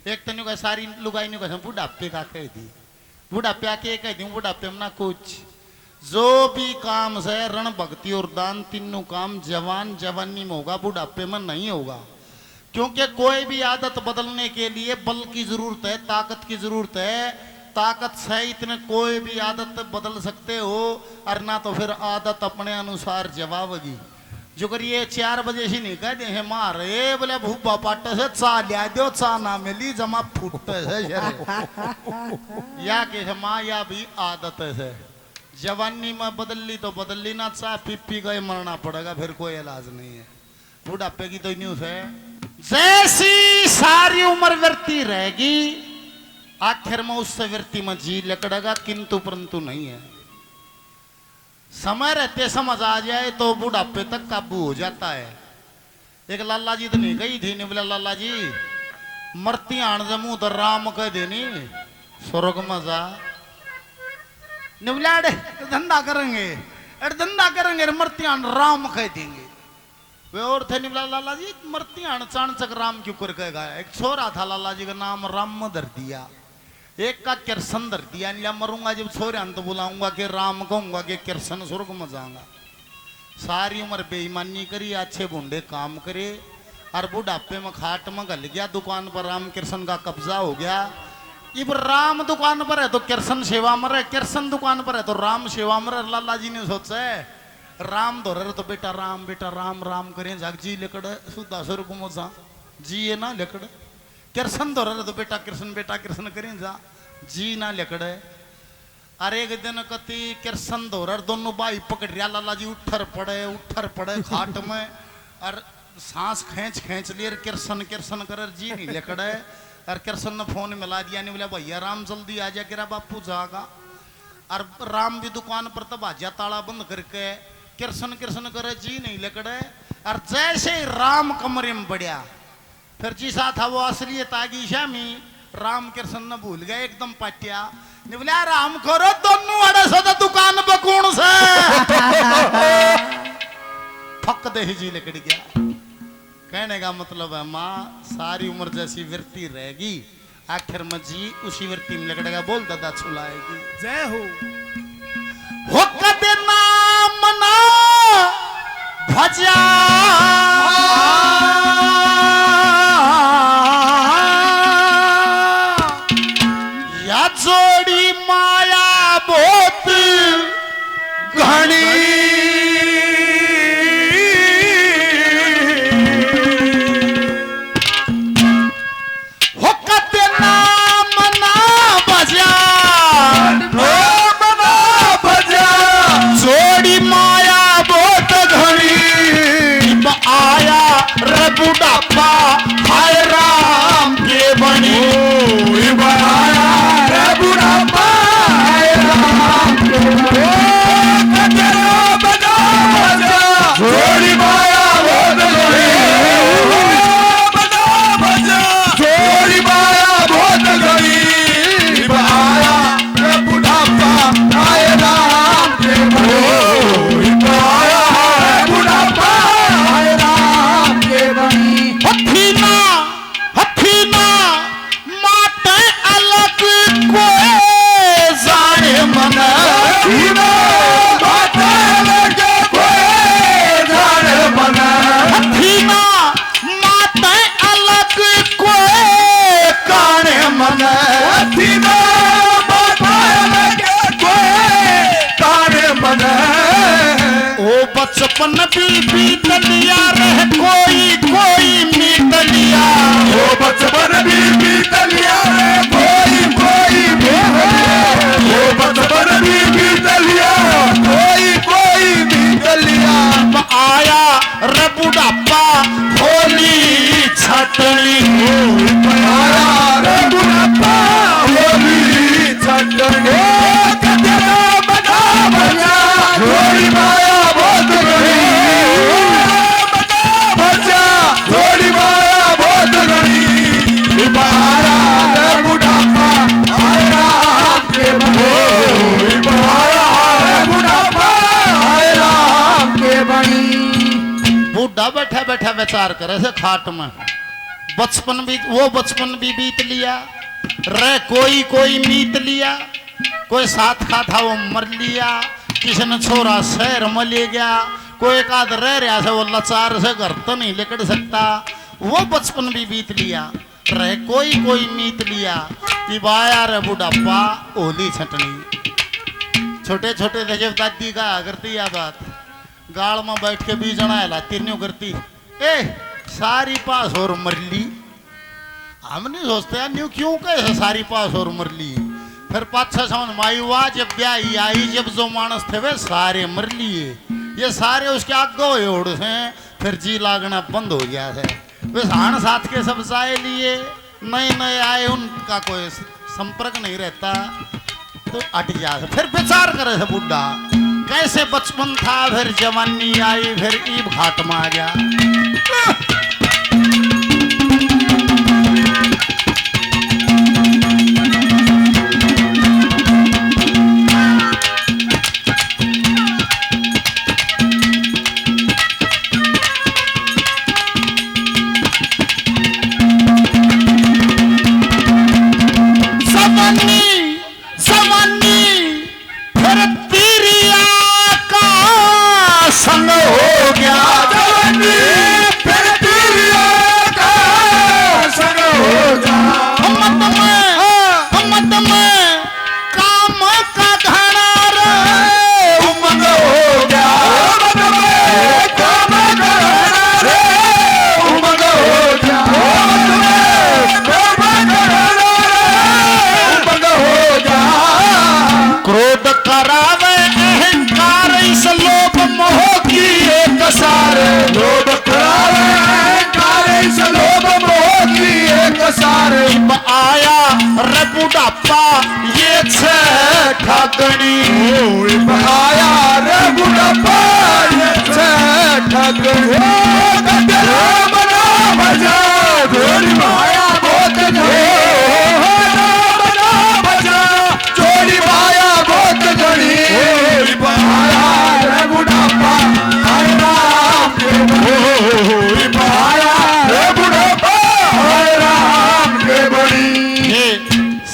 एक तनु का सारी लुगाई ने कहा बुढ़ापे का कह दी बुढ़ापे आके कह दी बुढ़ापे में ना कुछ जो भी काम है रण भक्ति और दान तीनों काम जवान जवानी में होगा बुढ़ापे में नहीं होगा क्योंकि कोई भी आदत बदलने के लिए बल की जरूरत है ताकत की जरूरत है ताकत से इतने कोई भी आदत बदल सकते हो और ना तो फिर आदत अपने अनुसार जवाबगी जो करिए 4 बजे से नहीं कह दे है मारे बोले भूपा पाटे से चा लिया दो चा ना मिली जमा फूटते है या के माँ या भी आदत है जवानी में बदल ली तो बदल ली ना चा पी गए मरना पड़ेगा फिर कोई इलाज नहीं है बुढ़ापे की तो न्यूज है जैसी सारी उम्र व्यर्ती रहेगी आखिर में उससे व्यर्ती में जी लकड़ेगा किंतु परंतु नहीं है समय रहते समझ आ जाए तो बुढ़ापे तक काबू हो जाता है एक लाला जी तो नहीं गई थी नहीं बोला लाला जी मरती आण जमू तो राम कह देनी स्वर्ग में जा निवला धंधा करेंगे मरती आण राम कह देंगे वे और थे निवला लाला जी मरती आण चाणचक राम क्यों कर कहेगा एक छोरा था लाला जी का नाम राम धर दिया एक का किरसन धर दिया लिया मरूंगा जब छोरे तो बुलाऊंगा कि राम कहूंगा कि किरसन स्वर्ग में जाऊंगा सारी उम्र बेईमानी करी अच्छे बूढ़े काम करे और बुढ़ापे में खाट में गल गया दुकान पर राम किरसन का कब्जा हो गया अब राम दुकान पर है तो किरसन सेवा में रहे किरसन दुकान पर है तो राम सेवा में रहे लाला जी ने सोचा है राम धो रहे तो बेटा राम राम करें जाग जी लेकड़ सुधा स्वर्ग में जा जी ये ना लेकड़ किरसन धो रहे तो बेटा कृष्ण करें जा जी ना लेकड़े अरे एक दिन कति किरसन धो रहे दोनों भाई पकड़ रिया लाला जी उठर पड़े खाट में और सांस खींच लिए किरसन करे जी नहीं लेकड़े और किरसन ने फोन मिला दिया नहीं बोला भैया राम जल्दी आ जा गिरा बापू जागा और राम भी दुकान पर तब आजा ताला बंद करके किरसन करे जी नहीं लेकड़े और जैसे ही राम कमरे में बढ़िया फिर जिसा था वो असलियत आ गई शामी राम किरसन ने भूल गए एकदम पाटिया नहीं बोला राम करो दोनों अड़े सदा दुकान पर कौन से फक दे जी लेकड़ गया कहने का मतलब है माँ सारी उम्र जैसी वृत्ति रहेगी आखिर में जी उसी वृत्ति में लगड़ेगा बोल दादा छुलाएगी जय हो कदे नाम ना भजा या जोड़ी माया बहुत घनी बुढ़ापा हाय राम के बनी बुढ़ापा हाय राम के जोड़ी माया बहुत जोड़ी माया बहुत गरीब आया बुढ़ापा हाय राम के बनी बुढ़ापा हाय राम के बनी हथीना माते अलग को जाने मन माते अलग को जाने मन हथीना माते अलग को काने मन हथीना माते अलग को काने मन ओ बचपन बीत लिया रह कोई मीत लिया ओ बचपन बीत लिया रह कोई ओ बचपन बीत लिया कोई मीत लिया आया रे बुढ़ापा होली छटनी आया रे बुढ़ापा होली छटनी थोड़ी माया बहुत गई थोड़ी माया बहुत गई बुढ़ापा आया के बुढ़ापा आया के बनी बूढ़ा बैठा बैठा विचार करे से खाट में बचपन भी वो बचपन भी बीत लिया रे कोई कोई मीत लिया कोई साथ का था वो मर लिया किसी ने छोरा शहर में ले गया कोई एक आध रह रहा से वो लाचार से घर तो नहीं लेकर सकता वो बचपन भी बीत लिया रे कोई कोई मीत लिया कि बाया रे बुढ़ापा ओली छटनी छोटे छोटे थे जब दादी का करती या बात गाड़ में बैठ के भी जना है तीनों करती ए सारी पास और मर ली हम नहीं सोचते यार न्यू क्यों कैसे सारी पास और मर ली फिर पाछा समझ माई हुआ जब ब्याह आई जब जो मानस थे वे सारे मर लिए ये सारे उसके आगे ओढ़ से फिर जी लागना बंद हो गया है वे हाण साथ के सब चाय लिए नए नए आए उनका कोई संपर्क नहीं रहता तो अट जाते फिर विचार करे से बुढ़ा कैसे बचपन था फिर जवानी आई फिर ईब घाट में आ गया आया रे बुढ़ापा ये ठगनी आया रे बुढ़ापा ये ठगनी बना बजा जोड़ी माया बहुत बना बजा जोड़ी माया बहुत घड़ी आया रे बुढ़ापा आया रे बुढ़ापा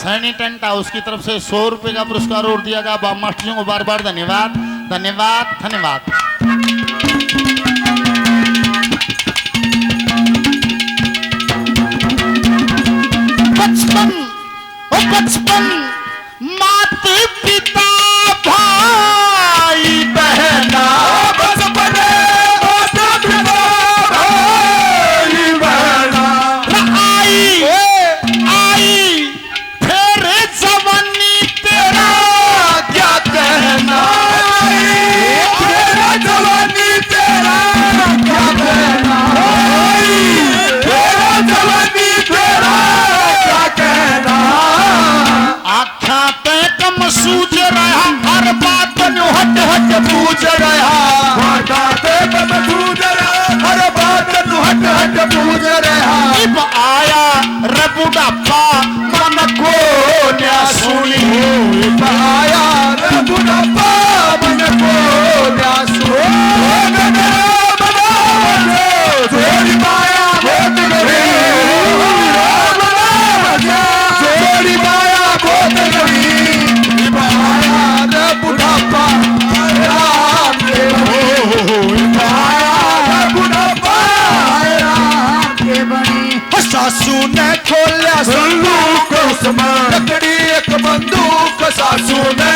सैनी टेंट हाउस की तरफ से 100 रुपए का पुरस्कार और दिया गया मास्टर जी को बार बार धन्यवाद धन्यवाद धन्यवाद बचपन ओ बचपन मात पिता भाई बहना बचपन माता पिता भाई बहना आई आई फिर जवानी तेरा क्या कहना तेरा जवानी तेरा क्या कहना तेरा जवानी तेरा क्या कहना आख्या पे कम सूझ रहा हर बात हट हट पूछ रहा बाटे कम सूझ रहा हर बात हट हट पूछ रहा इब आया रे बुढ़ापा मन को न सुनी आया रे बुढ़ापा मन को न सुनी जोड़ी माया बहुत गरी जोड़ी माया बहुत गरी आया रे बुढ़ापा राम के आया रे बुढ़ापा राम के बनी सासू ने खोलिया संदूक उसमें लकड़ी एक बंदूक सासू ने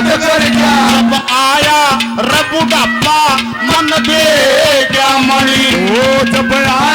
याद कर क्या जब आया रे बुढ़ापा मन दे क्या मणि ओ जब आया